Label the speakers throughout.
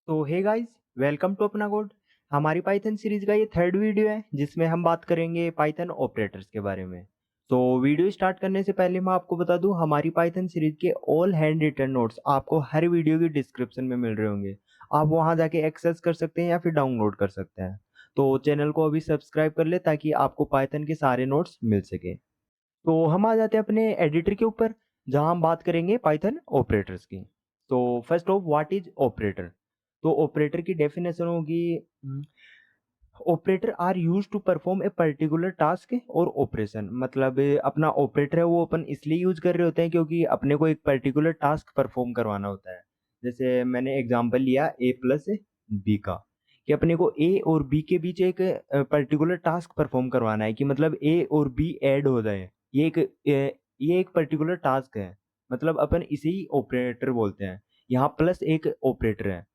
Speaker 1: तो hey guys, welcome to अपना code. हमारी पाइथन सीरीज का ये थर्ड वीडियो है जिसमें हम बात करेंगे पाइथन ऑपरेटर्स के बारे में। तो वीडियो स्टार्ट करने से पहले मैं आपको बता दूं, हमारी पाइथन सीरीज के ऑल हैंड रिटन नोट्स आपको हर वीडियो की डिस्क्रिप्शन में मिल रहे होंगे। आप वहां जाके एक्सेस कर सकते हैं या फिर डाउनलोड कर सकते हैं। तो चैनल को अभी सब्सक्राइब कर ले ताकि आपको पाइथन के सारे नोट्स मिल सके। तो हम आ जाते हैं अपने एडिटर के ऊपर, जहां हम बात करेंगे पाइथन ऑपरेटर्स की। तो first of what is operator. तो ऑपरेटर की डेफिनेशन होगी, operator are use to perform a particular task और ऑपरेशन। मतलब अपना ऑपरेटर है वो अपन इसलिए यूज कर रहे होते हैं क्योंकि अपने को एक पर्टिकुलर टास्क परफॉर्म करवाना होता है। जैसे मैंने एग्जांपल लिया ए प्लस बी का, कि अपने को ए और बी के बीच एक पर्टिकुलर टास्क परफॉर्म करवाना है, कि मतलब ए और बी ऐड हो जाए। ये एक पर्टिकुलर टास्क है, मतलब अपन इसे ही ऑपरेटर बोलते हैं। यहाँ प्लस एक ऑपरेटर है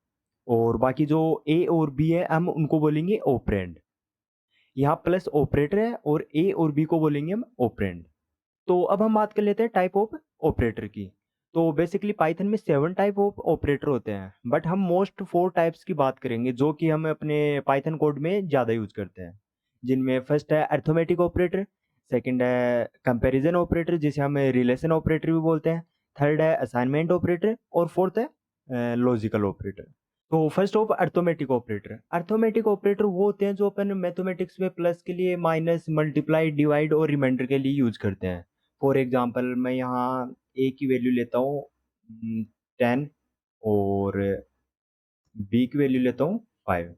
Speaker 1: और बाकी जो ए और बी है हम उनको बोलेंगे ऑपरेंड। यहाँ प्लस ऑपरेटर है और ए और बी को बोलेंगे हम ऑपरेंड। तो अब हम बात कर लेते हैं टाइप ऑफ ऑपरेटर की। तो बेसिकली पाइथन में 7 टाइप ऑफ ऑपरेटर होते हैं, बट हम मोस्ट 4 टाइप्स की बात करेंगे जो कि हम अपने पाइथन कोड में ज़्यादा यूज करते हैं। जिनमें फर्स्ट है अर्थमेटिक ऑपरेटर, सेकंड है कंपैरिजन ऑपरेटर जिसे हम रिलेशन ऑपरेटर भी बोलते हैं, थर्ड है असाइनमेंट ऑपरेटर और फोर्थ है लॉजिकल ऑपरेटर। तो first of arithmetic operator. Arithmetic operator वो होते हैं जो अपन मैथमेटिक्स में प्लस के लिए, माइनस, मल्टीप्लाई, डिवाइड और रिमाइंडर के लिए यूज करते हैं। फॉर एग्जांपल मैं यहाँ ए की वैल्यू लेता हूँ 10 और बी की वैल्यू लेता हूँ 5।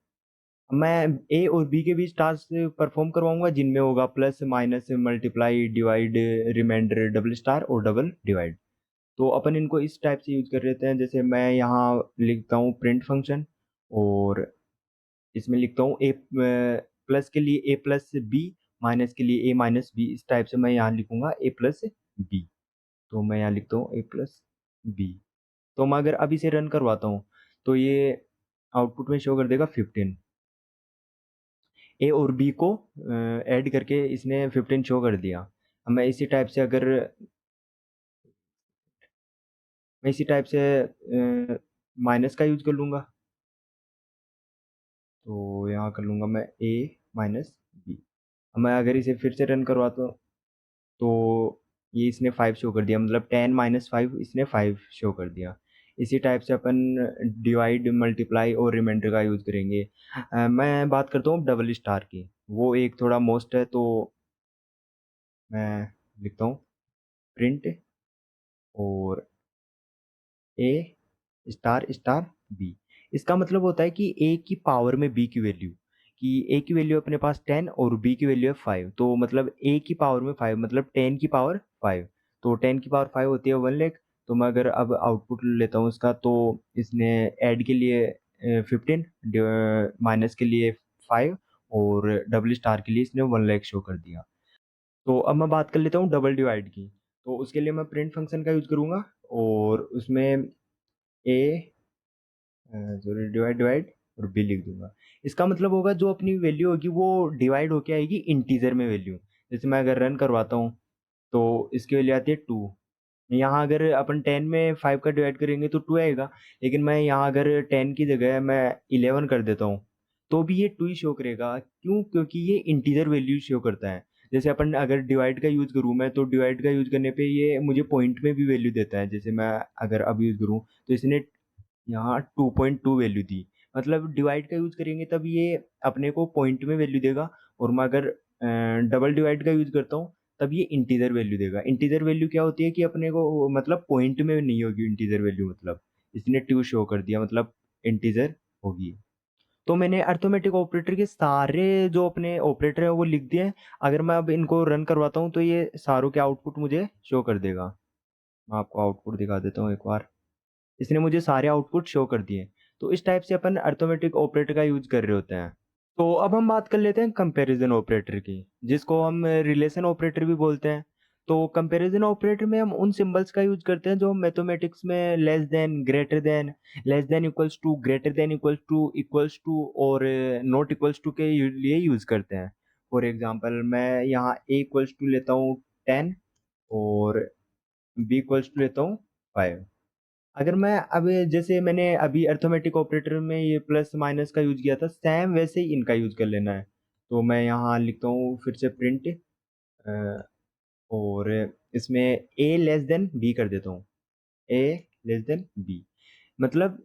Speaker 1: मैं ए और बी के बीच टास्क परफॉर्म करवाऊंगा जिनमें होगा plus, minus, multiply, divide, remainder, double star और डबल डिवाइड। तो अपन इनको इस टाइप से यूज कर लेते हैं। जैसे मैं यहाँ लिखता हूँ प्रिंट फंक्शन और इसमें लिखता हूँ ए प्लस के लिए ए प्लस बी, माइनस के लिए ए माइनस बी। इस टाइप से मैं यहाँ लिखूंगा ए प्लस बी। तो मैं यहाँ लिखता हूँ ए प्लस बी। तो मैं अगर अभी से रन करवाता हूँ तो ये आउटपुट में शो कर देगा 15। ए और बी को ऐड करके इसने 15 शो कर दिया। अब मैं इसी टाइप से माइनस का यूज कर लूँगा। तो यहाँ कर लूँगा मैं ए माइनस बी। अब मैं अगर इसे फिर से रन करवाता हूँ तो ये इसने 5 शो कर दिया, मतलब 10 - 5 इसने 5 शो कर दिया। इसी टाइप से अपन डिवाइड, मल्टीप्लाई और रिमाइंडर का यूज़ करेंगे। मैं बात करता हूँ डबल स्टार की, वो एक थोड़ा मोस्ट है। तो मैं लिखता हूँ प्रिंट और ए स्टार स्टार बी। इसका मतलब होता है कि ए की पावर में बी की वैल्यू, कि ए की वैल्यू अपने पास 10 और बी की वैल्यू है 5। तो मतलब ए की पावर में 5 मतलब 10 की पावर 5। तो 10 की पावर 5 होती है 1 लाख। तो मैं अगर अब आउटपुट लेता हूँ इसका, तो इसने ऐड के लिए 15, माइनस के लिए 5 और डबल स्टार के लिए इसने 1 लाख शो कर दिया। तो अब मैं बात कर लेता हूँ डबल डिवाइड की। तो उसके लिए मैं प्रिंट फंक्शन का यूज करूंगा और उसमें ए सॉरी डिवाइड डिवाइड और बी लिख दूंगा। इसका मतलब होगा जो अपनी वैल्यू होगी वो डिवाइड होके आएगी इंटीजर में वैल्यू। जैसे मैं अगर रन करवाता हूँ तो इसकी वैल्यू आती है 2। यहाँ अगर अपन 10 में 5 का डिवाइड करेंगे तो 2 आएगा, लेकिन मैं यहाँ अगर 10 की जगह मैं 11 कर देता हूँ तो भी ये 2 ही शो करेगा। क्यों? क्योंकि ये इंटीजर वैल्यू शो करता है। जैसे अपन अगर डिवाइड का यूज करूँ मैं, तो डिवाइड का यूज करने पे ये मुझे पॉइंट में भी वैल्यू देता है। जैसे मैं अगर अब यूज करूँ तो इसने यहाँ 2.2 वैल्यू दी। मतलब डिवाइड का यूज करेंगे तब ये अपने को पॉइंट में वैल्यू देगा, और मैं अगर डबल डिवाइड का यूज करता हूँ तब ये इंटीजर वैल्यू देगा। इंटीजर वैल्यू क्या होती है कि अपने को मतलब पॉइंट में नहीं होगी इंटीजर वैल्यू, मतलब इसने 2 शो कर दिया मतलब इंटीजर होगी। तो मैंने अर्थमेटिक ऑपरेटर के सारे जो अपने ऑपरेटर है वो लिख दिए हैं। अगर मैं अब इनको रन करवाता हूँ तो ये सारों के आउटपुट मुझे शो कर देगा। मैं आपको आउटपुट दिखा देता हूँ एक बार। इसने मुझे सारे आउटपुट शो कर दिए। तो इस टाइप से अपन अर्थमेटिक ऑपरेटर का यूज कर रहे होते हैं। तो अब हम बात कर लेते हैं कंपैरिजन ऑपरेटर की, जिसको हम रिलेशन ऑपरेटर भी बोलते हैं। तो कंपैरिजन ऑपरेटर में हम उन सिंबल्स का यूज करते हैं जो हम मैथमेटिक्स में less than, greater than, less than equals to, greater than equals to, equals to और नॉट इक्वल्स टू के लिए यूज करते हैं। फॉर एग्जांपल मैं यहाँ ए इक्वल्स टू लेता हूँ 10 और बी इक्वल्स टू लेता हूँ 5। अगर मैं अब जैसे मैंने अभी अरिथमेटिक ऑपरेटर में ये प्लस माइनस का यूज किया था, सेम वैसे ही इनका यूज कर लेना है। तो मैं यहाँ लिखता हूँ फिर से प्रिंट, और इसमें ए लेस देन बी कर देता हूँ। ए लेस देन बी मतलब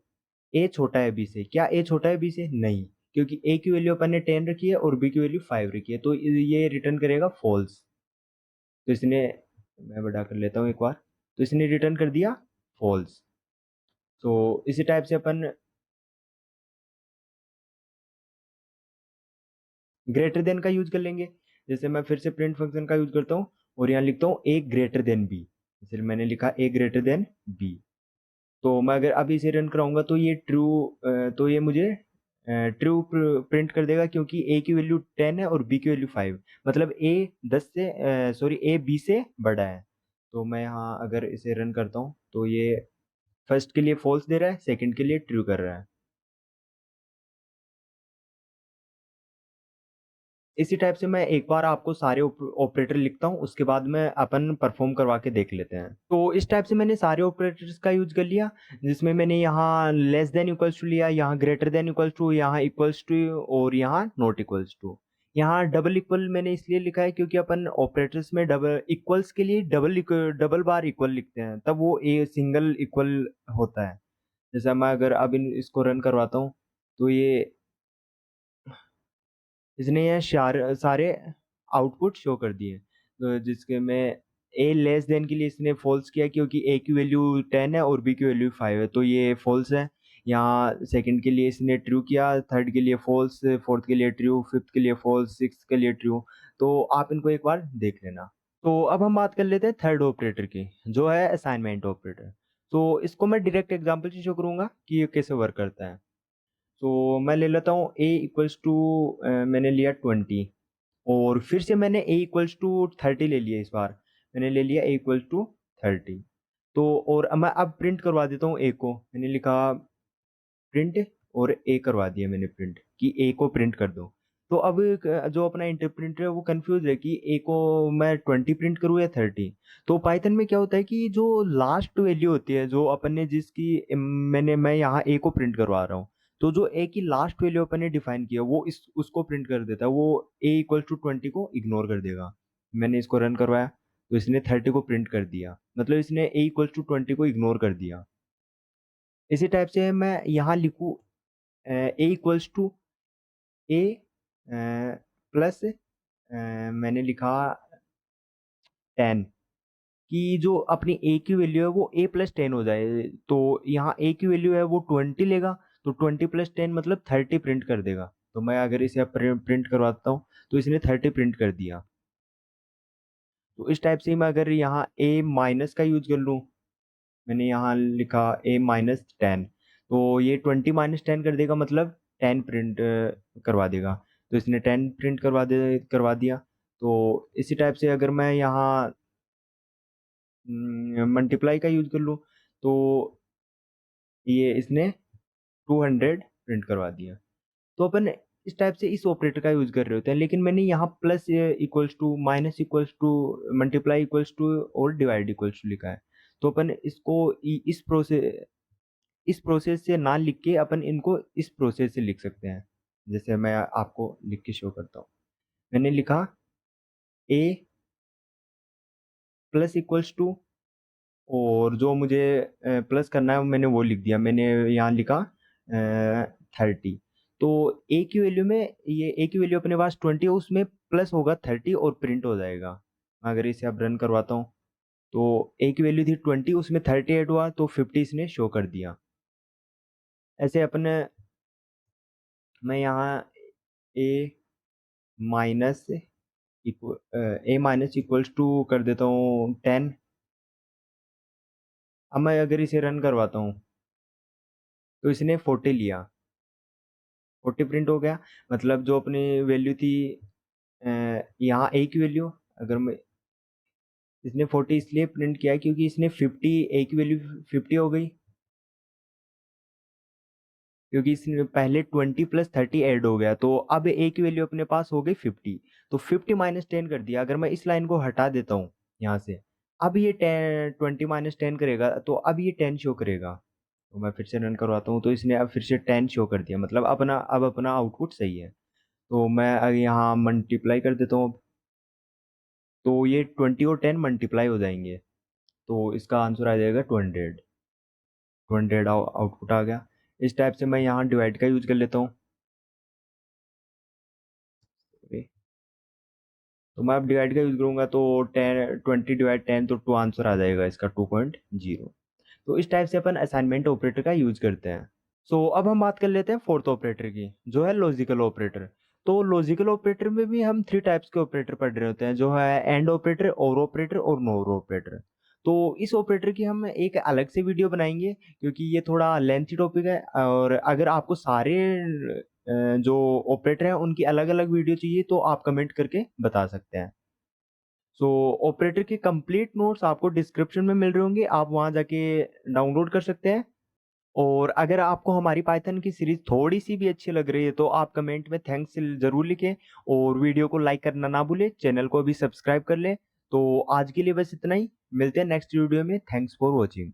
Speaker 1: ए छोटा है बी से। क्या ए छोटा है बी से? नहीं, क्योंकि ए की वैल्यू अपन ने 10 रखी है और बी की वैल्यू 5 रखी है, तो ये रिटर्न करेगा फॉल्स। तो इसने, मैं बड़ा कर लेता हूँ एक बार, तो इसने रिटर्न कर दिया फॉल्स। तो इसी टाइप से अपन ग्रेटर देन का यूज कर लेंगे। जैसे मैं फिर से प्रिंट फंक्शन का यूज करता हूँ और यहाँ लिखता हूँ ए ग्रेटर देन बी। जैसे मैंने लिखा ए ग्रेटर देन बी, तो मैं अगर अभी इसे रन कराऊंगा तो ये ट्रू, तो ये मुझे ट्रू प्रिंट कर देगा, क्योंकि ए की वैल्यू 10 है और बी की वैल्यू 5, मतलब ए 10 से, सॉरी ए बी से बड़ा है। तो मैं यहाँ अगर इसे रन करता हूँ तो ये फर्स्ट के लिए फॉल्स दे रहा है, सेकंड के लिए ट्रू कर रहा है। इसी टाइप से मैं एक बार आपको सारे ऑपरेटर लिखता हूँ, उसके बाद में अपन परफॉर्म करवा के देख लेते हैं। तो इस टाइप से मैंने सारे ऑपरेटर्स का यूज कर लिया, जिसमें मैंने यहाँ लेस देन इक्वल्स टू लिया, यहाँ ग्रेटर देन इक्वल्स टू, यहाँ इक्वल्स टू और यहाँ नॉट इक्वल्स टू। यहाँ डबल इक्वल मैंने इसलिए लिखा है क्योंकि अपन ऑपरेटर्स में डबल इक्वल्स के लिए डबल बार इक्वल लिखते हैं, तब वो ए सिंगल इक्वल होता है। जैसे मैं अगर अब इसको रन करवाता हूँ तो ये, इसने ये सारे आउटपुट शो कर दिए। तो जिसके में ए लेस देन के लिए इसने फॉल्स किया, क्योंकि ए की वैल्यू 10 है और बी की वैल्यू 5 है, तो ये फॉल्स है। यहाँ सेकंड के लिए इसने ट्रू किया, थर्ड के लिए फॉल्स, फोर्थ के लिए ट्रू, फिफ्थ के लिए फॉल्स, सिक्स के लिए ट्रू। तो आप इनको एक बार देख लेना। तो अब हम बात कर लेते हैं थर्ड ऑपरेटर की, जो है असाइनमेंट ऑपरेटर। तो इसको मैं डायरेक्ट एग्जांपल से शो करूंगा कि ये कैसे वर्क करता है। तो मैं ले लेता हूँ a इक्वल्स टू, मैंने लिया 20, और फिर से मैंने a इक्वल्स टू 30 ले लिया। इस बार मैंने ले लिया a इक्वल्स टू 30। तो और अब मैं अब प्रिंट करवा देता हूँ a को। मैंने लिखा प्रिंट और a करवा दिया मैंने प्रिंट, कि a को प्रिंट कर दो। तो अब जो अपना इंटरप्रेटर है वो कंफ्यूज है कि a को मैं 20 प्रिंट करूँ या 30। तो पाइथन में क्या होता है कि जो लास्ट वैल्यू होती है, जो अपन ने जिसकी मैं यहाँ a को प्रिंट करवा रहा हूँ, तो जो a की लास्ट वैल्यू अपन ने डिफाइन किया वो इस उसको प्रिंट कर देता है। वो a इक्वल टू 20 को इग्नोर कर देगा। मैंने इसको रन करवाया तो इसने 30 को प्रिंट कर दिया, मतलब इसने a इक्वल टू 20 को इग्नोर कर दिया। इसी टाइप से मैं यहाँ लिखूँ ए इक्वल्स टू ए प्लस, मैंने लिखा 10, कि जो अपनी ए की वैल्यू है वो ए प्लस 10 हो जाए। तो यहाँ ए की वैल्यू है वो 20 लेगा, तो 20 प्लस 10 मतलब 30 प्रिंट कर देगा। तो मैं अगर इसे प्रिंट करवाता हूँ तो इसने 30 प्रिंट कर दिया। तो इस टाइप से मैं अगर यहाँ ए माइनस का यूज कर लूँ, मैंने यहाँ लिखा ए माइनस 10, तो ये 20 माइनस 10 कर देगा, मतलब 10 प्रिंट करवा देगा। तो इसने 10 प्रिंट करवा दिया। तो इसी टाइप से अगर मैं यहाँ मल्टीप्लाई का यूज कर लूँ तो ये इसने 200 प्रिंट करवा दिया। तो अपन इस टाइप से इस ऑपरेटर का यूज कर रहे होते हैं, लेकिन मैंने यहाँ plus equals to, minus equals to, multiply equals to और डिवाइड इक्वल्स टू लिखा है। तो अपन इसको इस प्रोसेस से ना लिख के अपन इनको इस प्रोसेस से लिख सकते हैं। जैसे मैं आपको लिख के शो करता हूँ। मैंने लिखा a प्लस इक्वल्स टू, और जो मुझे प्लस करना है मैंने वो लिख दिया। मैंने यहाँ लिखा 30। तो a की वैल्यू में, ये a की वैल्यू अपने पास 20 है, उसमें प्लस होगा 30 और प्रिंट हो जाएगा। अगर इसे अब रन करवाता हूँ तो a की वैल्यू थी 20, उसमें 30 ऐड हुआ तो 50 इसने शो कर दिया। ऐसे अपने, मैं यहाँ a minus A minus equals to कर देता हूँ 10। अब मैं अगर इसे रन करवाता हूँ तो इसने 40 लिया, 40 प्रिंट हो गया। मतलब जो अपनी वैल्यू थी, यहाँ ए की वैल्यू, अगर मैं, इसने 40 इसलिए प्रिंट किया क्योंकि इसने 50, ए की वैल्यू 50 हो गई, क्योंकि इसने पहले 20 प्लस 30 ऐड हो गया। तो अब ए की वैल्यू अपने पास हो गई 50। तो 50 माइनस 10 कर दिया। अगर मैं इस लाइन को हटा देता हूँ यहाँ से, अब ये 20 माइनस 10 करेगा तो अब ये 10 शो करेगा। तो मैं फिर से रन करवाता हूँ, तो इसने अब फिर से 10 शो कर दिया, मतलब अपना आउटपुट सही है। तो मैं यहाँ मल्टीप्लाई कर देता हूँ। तो ये 20 और 10 मल्टीप्लाई हो जाएंगे, तो इसका आंसर आ जाएगा 200। 200 आउटपुट आ गया। इस टाइप से मैं यहाँ डिवाइड का यूज कर लेता हूँ। तो मैं अब डिवाइड का यूज करूंगा, तो 10 20 डिवाइड 10, तो 2 आंसर आ जाएगा इसका 2.0। तो इस टाइप से अपन असाइनमेंट ऑपरेटर का यूज करते हैं। सो अब हम बात कर लेते हैं फोर्थ ऑपरेटर की, जो है लॉजिकल ऑपरेटर। तो लॉजिकल ऑपरेटर में भी हम 3 टाइप्स के ऑपरेटर पढ़ रहे होते हैं, जो है एंड ऑपरेटर, और ऑपरेटर और नोर ऑपरेटर। तो इस ऑपरेटर की हम एक अलग से वीडियो बनाएंगे, क्योंकि ये थोड़ा लेंथी टॉपिक है, और अगर आपको सारे जो ऑपरेटर हैं उनकी अलग अलग वीडियो चाहिए तो आप कमेंट करके बता सकते हैं। सो ऑपरेटर के कंप्लीट नोट्स आपको डिस्क्रिप्शन में मिल रहे होंगे, आप वहां जाके डाउनलोड कर सकते हैं। और अगर आपको हमारी पाइथन की सीरीज थोड़ी सी भी अच्छी लग रही है तो आप कमेंट में थैंक्स जरूर लिखें, और वीडियो को लाइक करना ना भूलें, चैनल को भी सब्सक्राइब कर लें। तो आज के लिए बस इतना ही, मिलते हैं नेक्स्ट वीडियो में। Thanks for watching.